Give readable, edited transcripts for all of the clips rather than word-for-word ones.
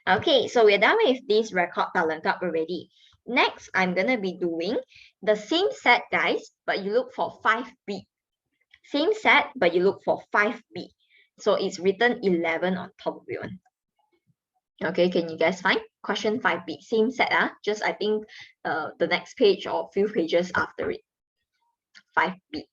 Okay, so we're done with this record talent cup already. Next, I'm gonna be doing the same set, guys, but you look for 5B. Same set, but you look for 5B. So it's written 11 on top of it one. Okay, can you guys find? Question 5B, same set, just I think the next page or few pages after it. 5B.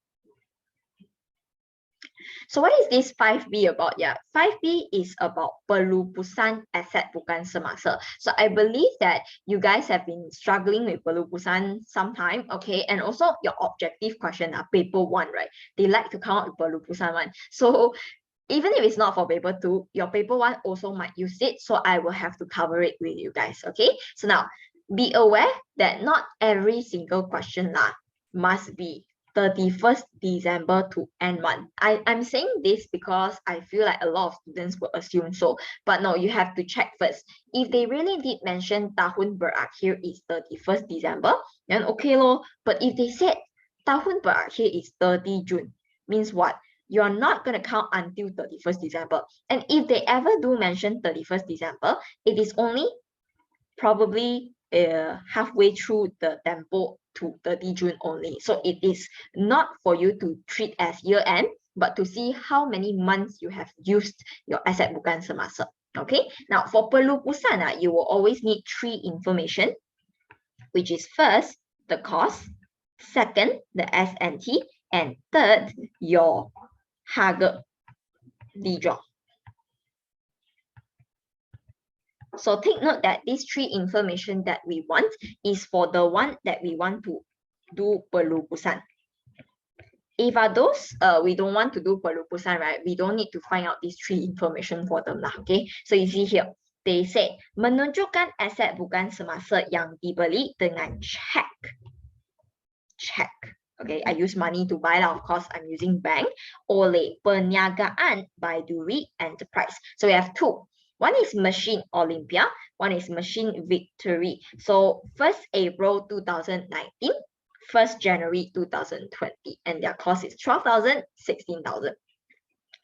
So what is this 5B about? Yeah, 5B is about pelupusan aset bukan semasa. So I believe that you guys have been struggling with pelupusan sometime, okay? And also your objective question are paper 1, right? They like to come out with pelupusan 1. So even if it's not for paper 2, your paper 1 also might use it. So I will have to cover it with you guys, okay? So now, be aware that not every single question must be 31st December to end month. I'm saying this because I feel like a lot of students will assume so. But no, you have to check first. If they really did mention tahun berakhir is 31st December, then okay lor. But if they said tahun berakhir is 30 June, means what? You're not going to count until 31st December. And if they ever do mention 31st December, it is only probably halfway through the tempo to 30 June only. So it is not for you to treat as year end, but to see how many months you have used your asset bukan semasa. Okay, now for pelupusan, you will always need 3 information, which is first, the cost, second, the S&T, and third, your harga dijual. So take note that these 3 information that we want is for the one that we want to do pelupusan. If are those we don't want to do pelupusan, right? We don't need to find out these 3 information for them lah. Okay, so you see here, they say menunjukkan aset bukan semasa yang dibeli dengan check. Check. Okay, I use money to buy lah. Of course, I'm using bank. Oleh perniagaan by Duri Enterprise. So we have 2. One is Machine Olympia, one is Machine Victory. So 1st April 2019, 1st January 2020, and their cost is 12,000, 16,000.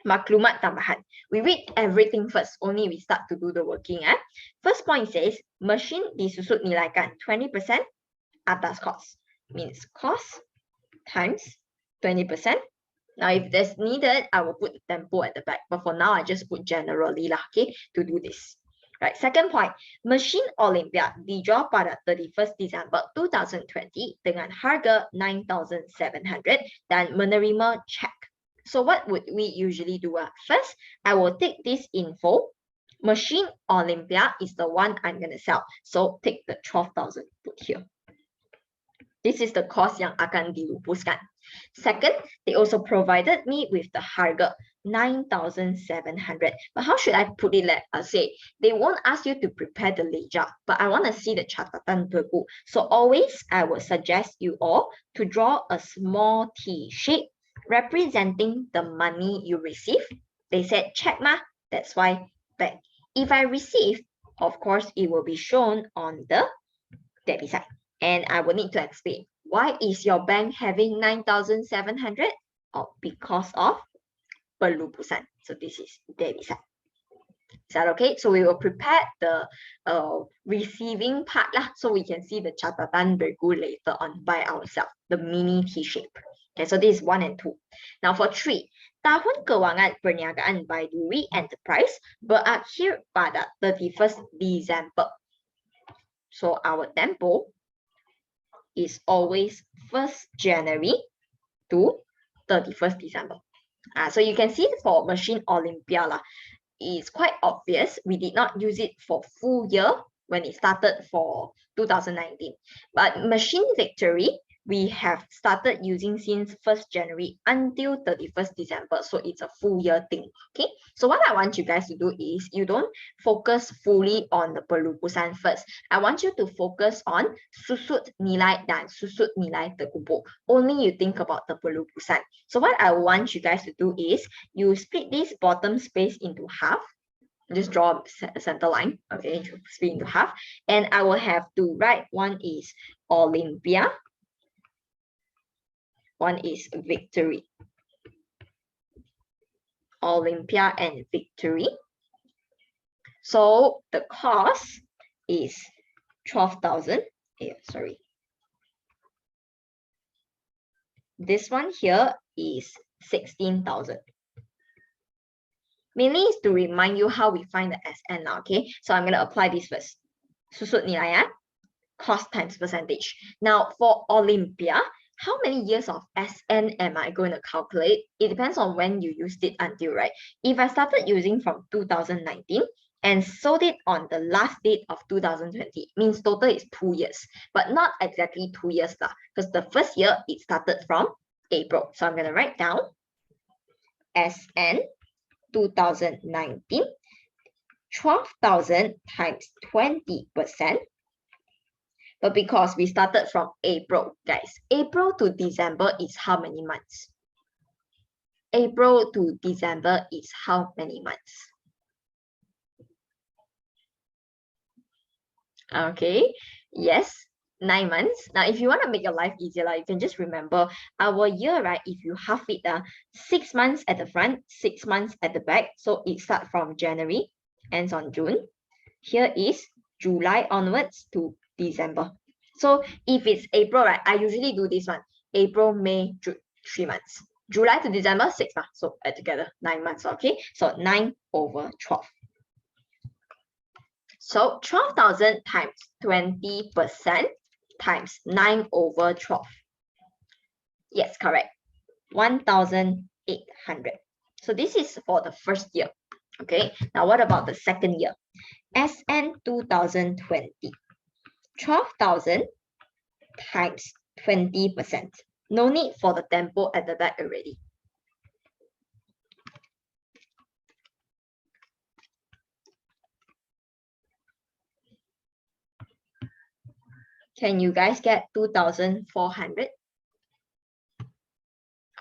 Maklumat tambahan. We read everything first, only we start to do the working. First point says, machine disusut nilaikan 20% atas cost. Means cost times 20%. Now, if there's needed, I will put the tempo at the back. But for now, I just put generally lah, okay, to do this. Right. Second point, Machine Olympia dijual pada 31st December 2020 dengan harga 9,700 dan menerima check. So what would we usually do? First, I will take this info. Machine Olympia is the one I'm going to sell. So take the 12,000 put here. This is the cost yang akan dilupuskan. Second, they also provided me with the harga 9,700. But how should I put it? Let us say they won't ask you to prepare the ledger, but I want to see the catatan buku. So always I would suggest you all to draw a small T shape representing the money you receive. They said check ma, that's why bank. If I receive, of course, it will be shown on the debit side. And I will need to explain, why is your bank having 9,700? Oh, because of pelupusan. So this is debit side. Is that okay? So we will prepare the receiving part lah, so we can see the catatan buku later on by ourselves, the mini T shape. Okay, so this is 1 and 2. Now for 3, tahun kewangan perniagaan by Duri Enterprise berakhir pada 31st December. So our tempo is always 1st January to 31st December. So you can see for Machine Olympia it's quite obvious. We did not use it for full year when it started for 2019. But Machine Victory, we have started using since 1st January until 31st December. So it's a full year thing. Okay. So what I want you guys to do is you don't focus fully on the pelupusan first. I want you to focus on susut nilai dan susut nilai terkumpul. Only you think about the pelupusan. So what I want you guys to do is you split this bottom space into half. Just draw a center line. Okay, split into half. And I will have to write, one is Olympia. One is Victory. Olympia and Victory. So the cost is 12,000. Sorry. This one here is 16,000. Mainly is to remind you how we find the SN now, okay? So I'm going to apply this first. Susut nilai, ya? Cost times percentage. Now for Olympia, how many years of SN am I going to calculate? It depends on when you used it until, right? If I started using from 2019 and sold it on the last date of 2020, means total is 2 years, but not exactly 2 years lah, because the first year it started from April. So I'm going to write down SN 2019, 12,000 times 20%. But because we started from April, guys, April to December is how many months? April to December is how many months? Okay, yes, 9 months. Now, if you want to make your life easier, you can just remember our year, right? If you half it, 6 months at the front, 6 months at the back. So it starts from January, ends on June. Here is July onwards to December. So if it's April, right, I usually do this one. April, May, June, 3 months. July to December, 6 months. So add together, 9 months, okay? So 9 over 12. So 12,000 times 20% times 9 over 12. Yes, correct. 1,800. So this is for the first year. Okay, now what about the second year? SN 2020. 12,000 times 20%. No need for the tempo at the back already. Can you guys get 2,400?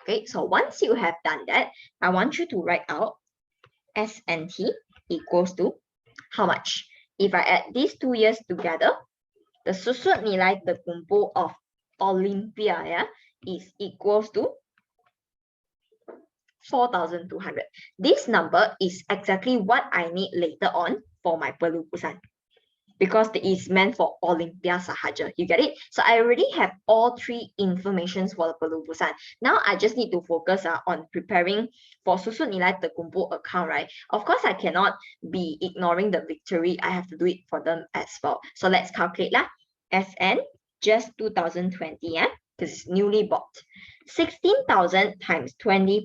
Okay, so once you have done that, I want you to write out SNT equals to how much? If I add these 2 years together, the susut nilai terkumpul of Olympia is equals to 4,200. This number is exactly what I need later on for my pelupusan, because it is meant for Olympia sahaja. You get it? So I already have all 3 informations for the pelupusan. Now I just need to focus on preparing for susut nilai terkumpul account, right? Of course, I cannot be ignoring the victory. I have to do it for them as well. So let's calculate lah. SN, just 2020, because it's newly bought. 16,000 times 20%.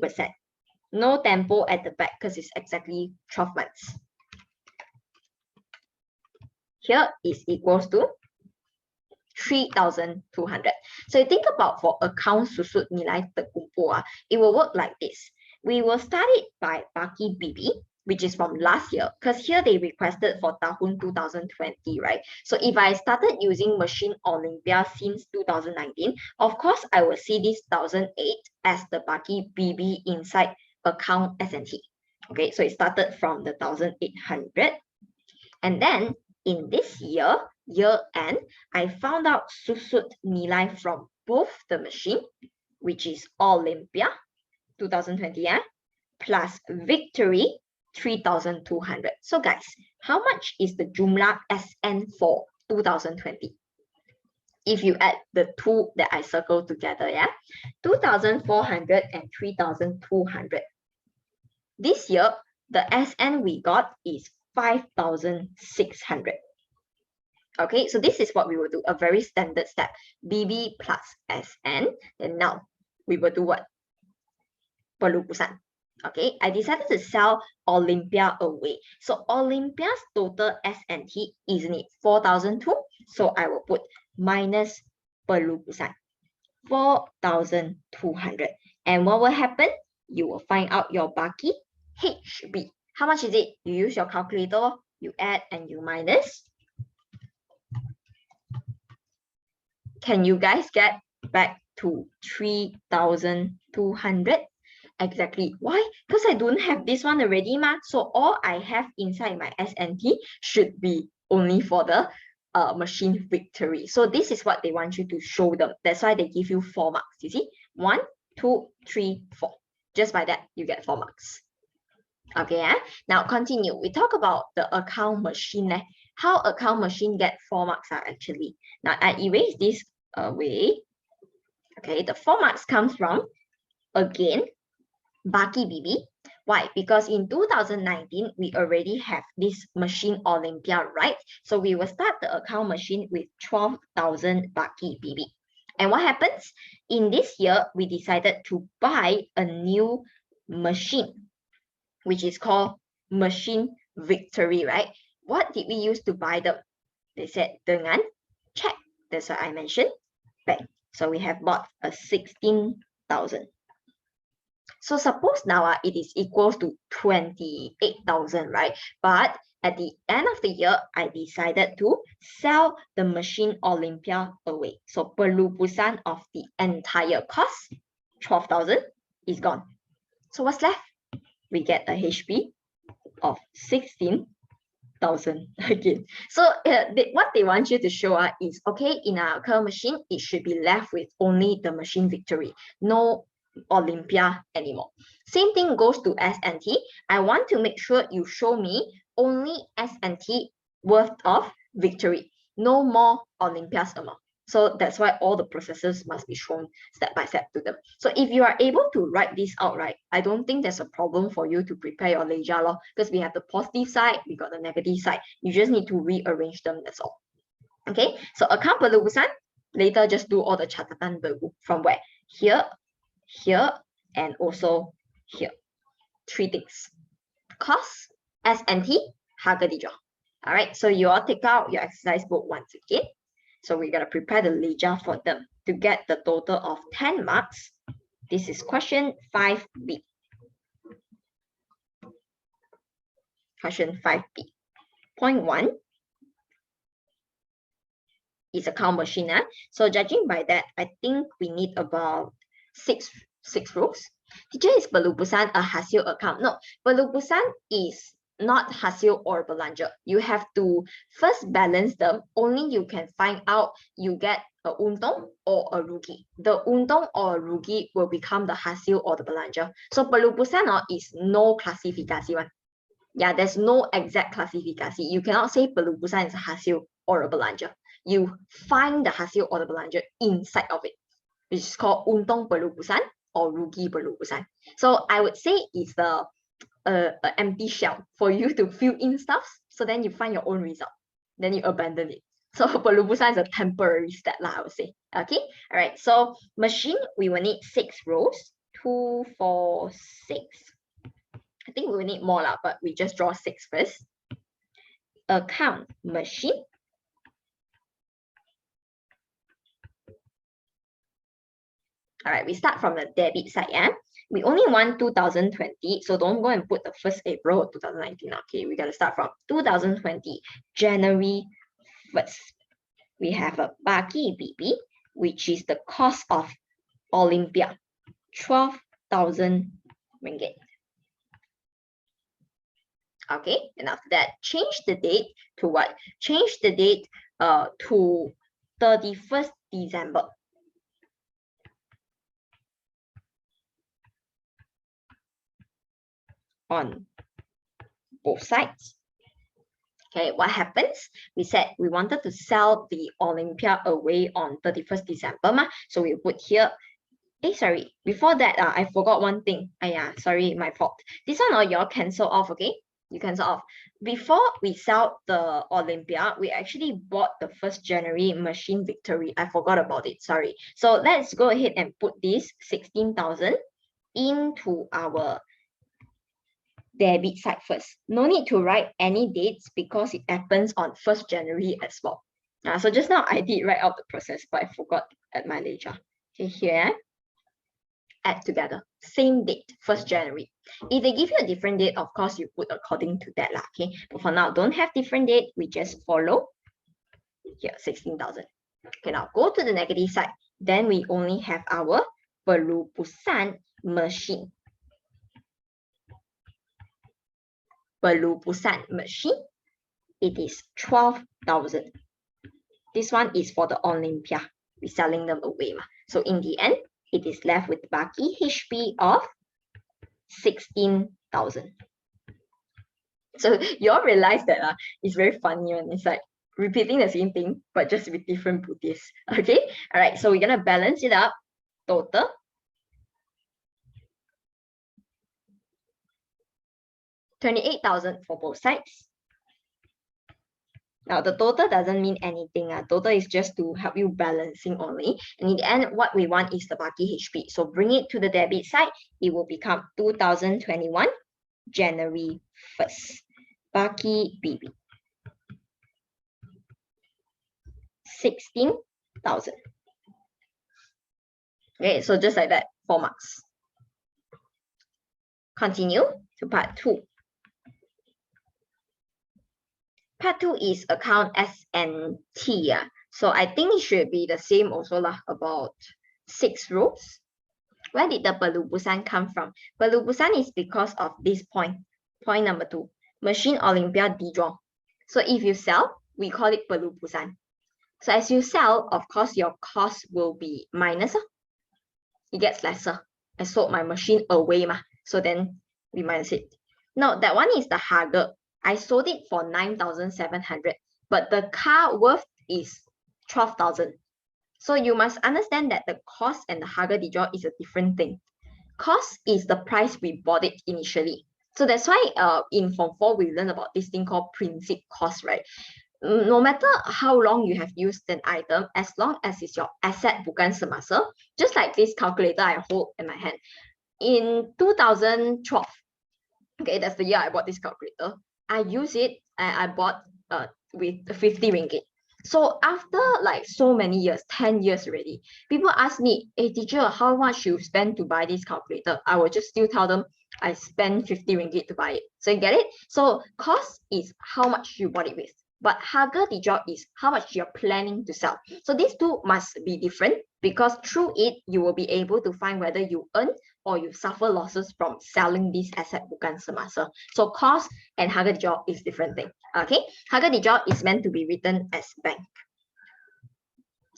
No tempo at the back because it's exactly 12 months. Here is equals to 3,200. So you think about for account susut nilai terkumpul, it will work like this. We will start it by Baki BB, which is from last year, because here they requested for tahun 2020, right? So if I started using machine Olympia since 2019, of course I will see this 1,008 as the Baki BB inside account SNT. Okay, so it started from the 1,800, and then in this year end, I found out susut nilai from both the machine, which is Olympia 2020, plus victory 3,200. So guys, how much is the jumlah SN for 2020? If you add the 2 that I circled together, 2,400 and 3,200. This year, the SN we got is 5,600. Okay, so this is what we will do, a very standard step. BB plus SN, and now we will do what? Pelupusan. Okay, I decided to sell Olympia away. So Olympia's total SNT, isn't it 4,002? So I will put minus pelupusan, 4,200. And what will happen? You will find out your Baki HB. How much is it? You use your calculator, you add and you minus. Can you guys get back to 3,200? Exactly. Why? Because I don't have this one already, so all I have inside my SNT should be only for the machine victory. So this is what they want you to show them. That's why they give you 4 marks. You see, 1, 2, 3, 4. Just by that, you get 4 marks. Okay, now continue. We talk about the account machine. How account machine get 4 marks actually. Now I erase this away. Okay, the 4 marks comes from, again, Baki BB. Why? Because in 2019, we already have this machine Olympia, right? So we will start the account machine with 12,000 Baki BB. And what happens? In this year, we decided to buy a new machine, which is called Machine Victory, right? What did we use to buy them? They said dengan check. That's what I mentioned. Bank. So we have bought a 16,000. So suppose now it is equals to 28,000, right? But at the end of the year, I decided to sell the machine Olympia away. So pelupusan of the entire cost, 12,000, is gone. So what's left? We get a HP of 16,000 again. So what they want you to show is, okay, in our current machine, it should be left with only the machine Victory, no Olympia anymore. Same thing goes to S&T. I want to make sure you show me only S&T worth of Victory, no more Olympia's amount. So that's why all the processes must be shown step by step to them. So if you are able to write this out, right, I don't think there's a problem for you to prepare your ledger law, because we have the positive side, we got the negative side. You just need to rearrange them, that's all. Okay, so account pelupusan, later just do all the catatan baru from where? Here, here, and also here. 3 things. Cost, S&T, harga dijual. All right, so you all take out your exercise book once again. So we're going to prepare the ledger for them to get the total of 10 marks. This is question 5B. Question 5B. Point 1 is account machine. So judging by that, I think we need about six rows. Teacher, is pelupusan a hasil account? No, pelupusan is not hasil or belanja. You have to first balance them. Only you can find out you get a untung or a rugi. The untung or rugi will become the hasil or the belanja. So pelupusan is no classifikasi one. Yeah, there's no exact classifikasi. You cannot say pelupusan is a hasil or a belanja. You find the hasil or the belanja inside of it, which is called untung pelupusan or rugi pelupusan. So I would say it's the empty shell for you to fill in stuff. So then you find your own result. Then you abandon it. So pelupusan is a temporary step, I would say. Okay. All right. So machine, we will need 6 rows. 2, 4, 6. I think we will need more, but we just draw 6 first. Account machine. All right, we start from the debit side. We only want 2020, so don't go and put the first April 2019. Okay, we got to start from 2020, January 1st. We have a Baki BB, which is the cost of Olympia, 12,000 ringgit. Okay, and after that, change the date to what? Change the date to 31st December. On both sides. Okay, what happens? We said we wanted to sell the Olympia away on 31st December. So we put here. Sorry, before that, I forgot one thing. Sorry, my fault. This one all y'all cancel off, okay? You cancel off. Before we sell the Olympia, we actually bought the 1st January machine Victory. I forgot about it, sorry. So let's go ahead and put this 16,000 into our debit side first. No need to write any dates because it happens on 1st January as well. So just now I did write out the process, but I forgot at my ledger. Okay, here, add together. Same date, 1st January. If they give you a different date, of course, you put according to that. Okay, but for now, don't have different date. We just follow here, 16,000. Okay, now go to the negative side. Then we only have our pelupusan machine. Pelupusan machine, it is 12,000. This one is for the Olympia. We're selling them away. So in the end, it is left with Baki HP of 16,000. So you all realize that it's very funny when it's like repeating the same thing, but just with different booties. Okay, all right, so we're gonna balance it up. Total 28,000 for both sides. Now the total doesn't mean anything. Total is just to help you balancing only. And in the end, what we want is the Baki HP. So bring it to the debit side, it will become 2021 January 1st. Baki BB. 16,000. Okay, so just like that, 4 marks. Continue to part 2. Part 2 is account S&T. So I think it should be the same also lah, about 6 rows. Where did the Pelupusan come from? Pelupusan is because of this point. Point number 2. Machine Olympia de-draw. So if you sell, we call it Pelupusan. So as you sell, of course, your cost will be minus. It gets lesser. I sold my machine away. So then we minus it. Now that one is the harga. I sold it for 9,700, but the car worth is 12,000. So you must understand that the cost and the harga de-draw is a different thing. Cost is the price we bought it initially. So that's why in Form 4, we learn about this thing called principal cost, right? No matter how long you have used an item, as long as it's your asset bukan semasa, just like this calculator I hold in my hand. In 2012, okay, that's the year I bought this calculator. I use it and I bought with 50 ringgit. So after like so many years, 10 years already, people ask me, hey teacher, how much you spend to buy this calculator? I will just still tell them I spent 50 ringgit to buy it. So you get it? So cost is how much you bought it with. But harga de-draw is how much you're planning to sell. So these two must be different because through it, you will be able to find whether you earn or you suffer losses from selling this asset bukan semasa. So cost and harga de-draw is different thing. Okay, harga de-draw is meant to be written as bank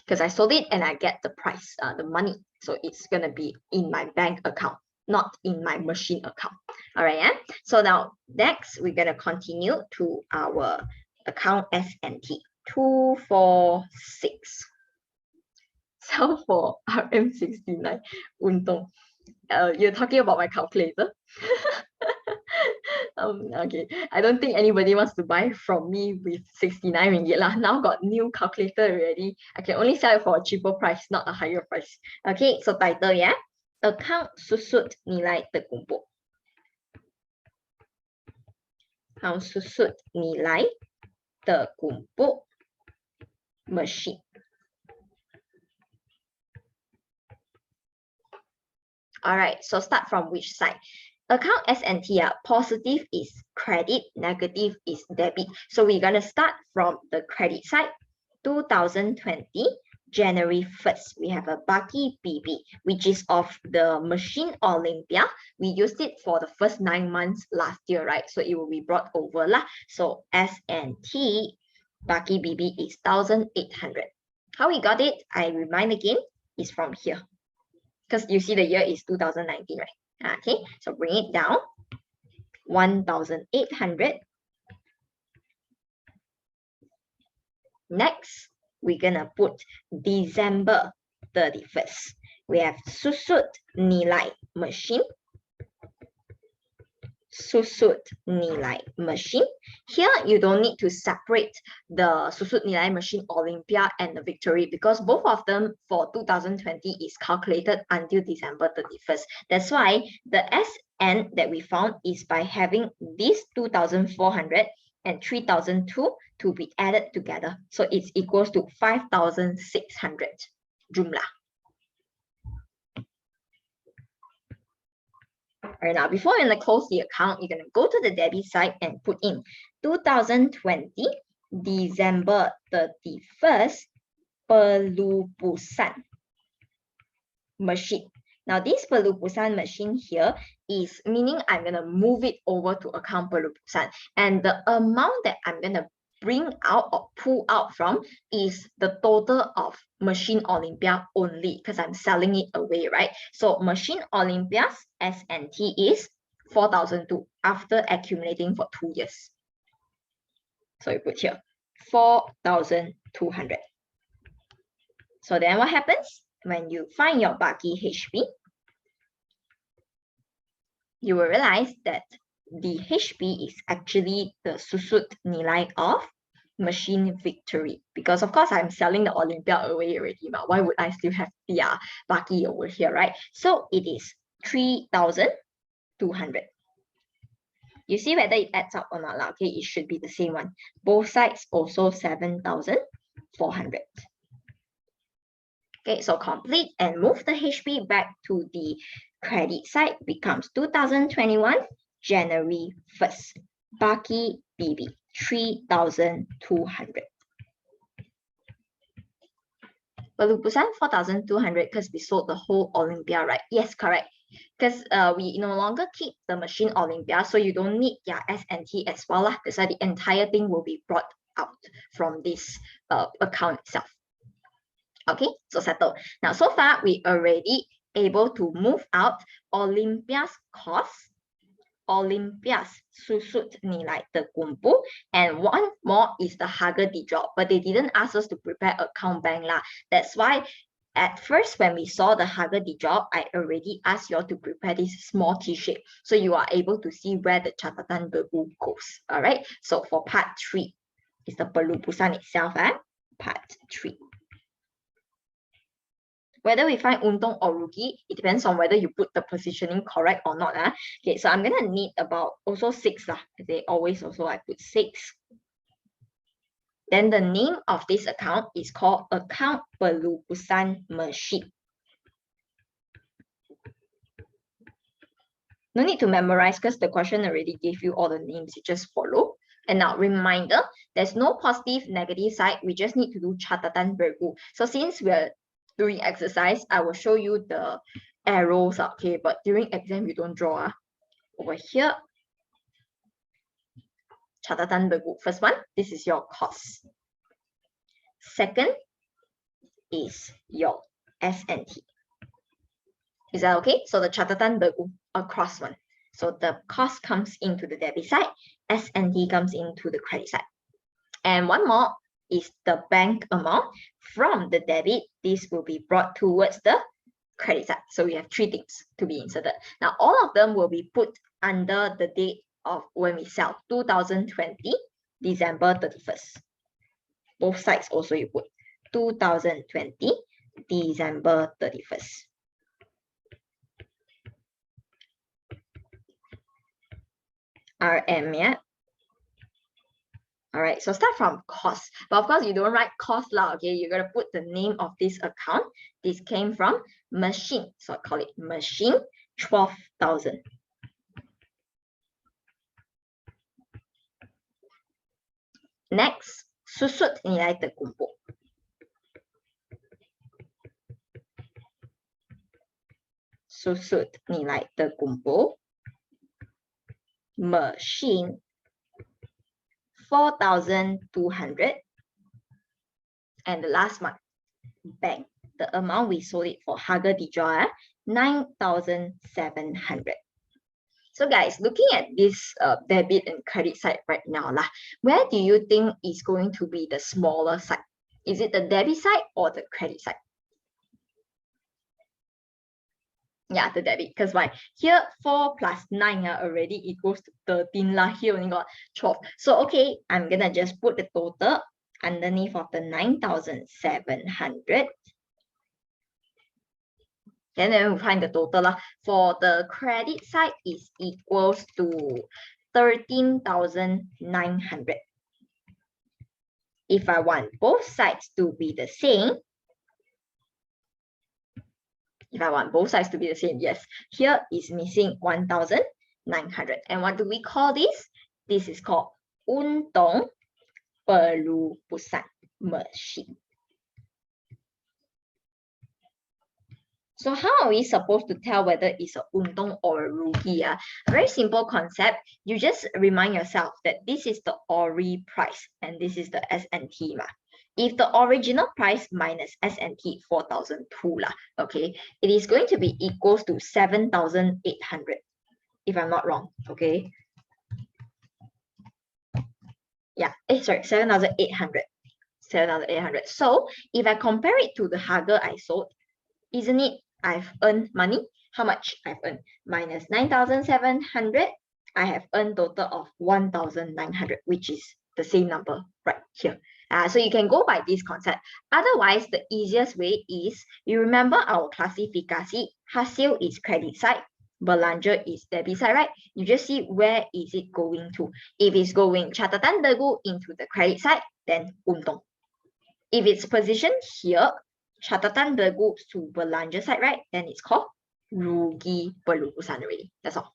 because I sold it and I get the price, the money. So it's gonna be in my bank account, not in my machine account. All right, yeah. So now next we're gonna continue to our account S&T 246. So for RM69, Untung, you're talking about my calculator. Okay, I don't think anybody wants to buy from me with 69 ringgit lah. Now got new calculator already. I can only sell it for a cheaper price, not a higher price. Okay, so title, yeah. Account susut nilai terkumpul. Account susut nilai terkumpul machine. All right, so start from which side? Account S&T, positive is credit, negative is debit. So we're gonna start from the credit side. 2020 January 1st, we have a Baki BB, which is of the machine Olympia. We used it for the first 9 months last year, right? So it will be brought over lah. So S&T Baki BB is 1,800. How we got it? I remind again, is from here. Because you see the year is 2019, right? Okay, so bring it down. 1,800. Next, we're gonna put December 31st. We have susut nilai machine. Susut nilai machine. Here, you don't need to separate the susut nilai machine Olympia and the Victory because both of them for 2020 is calculated until December 31st. That's why the SN that we found is by having these 2,400 and 3,002 to be added together. So it's equals to 5,600 jumlah. All right, now before you're gonna close the account, you're gonna go to the debit side and put in 2020 December 31st Pelupusan machine. Now this Pelupusan machine here is meaning I'm gonna move it over to account Pelupusan, and the amount that I'm gonna bring out or pull out from is the total of machine Olympia only because I'm selling it away, right? So machine Olympia's S&T is 4,002 after accumulating for 2 years. So you put here 4,200. So then what happens? When you find your baki HP, you will realize that the HP is actually the susut nilai of machine victory. Because of course I'm selling the Olympia away already, but why would I still have the baki over here, right? So it is 3,200. You see whether it adds up or not, okay? It should be the same one. Both sides also 7,400. Okay, so complete and move the HP back to the credit side becomes 2021 January 1st. Baki BB 3,200. Pelupusan 4,200 because we sold the whole Olympia, right? Yes, correct. Because we no longer keep the machine Olympia, so you don't need S&T as well. That's why the entire thing will be brought out from this account itself. Okay, so settled. Now, so far, we already able to move out Olympia's cost, Olympia's susut nilai terkumpul, and one more is the harga dijual, but they didn't ask us to prepare account bank lah. That's why at first, when we saw the harga dijual, I already asked you all to prepare this small T-shape, so you are able to see where the catatan bergu goes. All right, so for part 3, is the pelupusan itself, part 3. Whether we find untung or rugi, it depends on whether you put the positioning correct or not. Okay, so I'm going to need about also 6. They always also I put 6. Then the name of this account is called Account Pelupusan Machine. No need to memorize because the question already gave you all the names. You just follow. And now, reminder, there's no positive, negative side. We just need to do catatan bergu. So since we're doing exercise, I will show you the arrows, okay? But during exam, you don't draw. Over here, catatan bergu. First one, this is your cost. Second is your S&T. Is that okay? So the catatan bergu across one. So the cost comes into the debit side, S&T comes into the credit side. And one more is the bank amount. From the debit, this will be brought towards the credit side. So we have 3 things to be inserted. Now, all of them will be put under the date of when we sell, 2020, December 31st. Both sides also you put 2020, December 31st. RM, yeah? All right, so start from cost. But of course, you don't write cost lah, okay? You're going to put the name of this account. This came from machine. So I call it machine 12,000. Next, susut nilai terkumpul. Susut nilai terkumpul. Machine 4,200. And the last one, bank. The amount we sold it for harga dijual, 9,700. So guys, looking at this debit and credit side right now, where do you think is going to be the smaller side? Is it the debit side or the credit side? Yeah, the debit, because why? Here 4 plus 9 already equals to 13 lah. Here only got 12. So okay, I'm gonna just put the total underneath of the 9,700. And then we'll find the total lah. For the credit side is equals to 13,900. If I want both sides to be the same, yes. Here is missing 1,900. And what do we call this? This is called untung pelupusan machine. So how are we supposed to tell whether it's a untung or a rugi? A very simple concept. You just remind yourself that this is the ori price and this is the S&T. If the original price minus S&T 4,002 okay, it is going to be equals to 7,800. if I'm not wrong. Okay. Yeah, sorry, 7,800. 7,800. So if I compare it to the Hugger I sold, isn't it I've earned money? How much I've earned? Minus 9,700. I have earned total of 1,900, which is the same number right here. So you can go by this concept. Otherwise, the easiest way is, you remember our klasifikasi, hasil is credit side, belanja is debit side, right? You just see where is it going to. If it's going catatan dagu into the credit side, then untung. If it's positioned here, catatan dagu to belanja side, right? Then it's called rugi pelupusan already. That's all.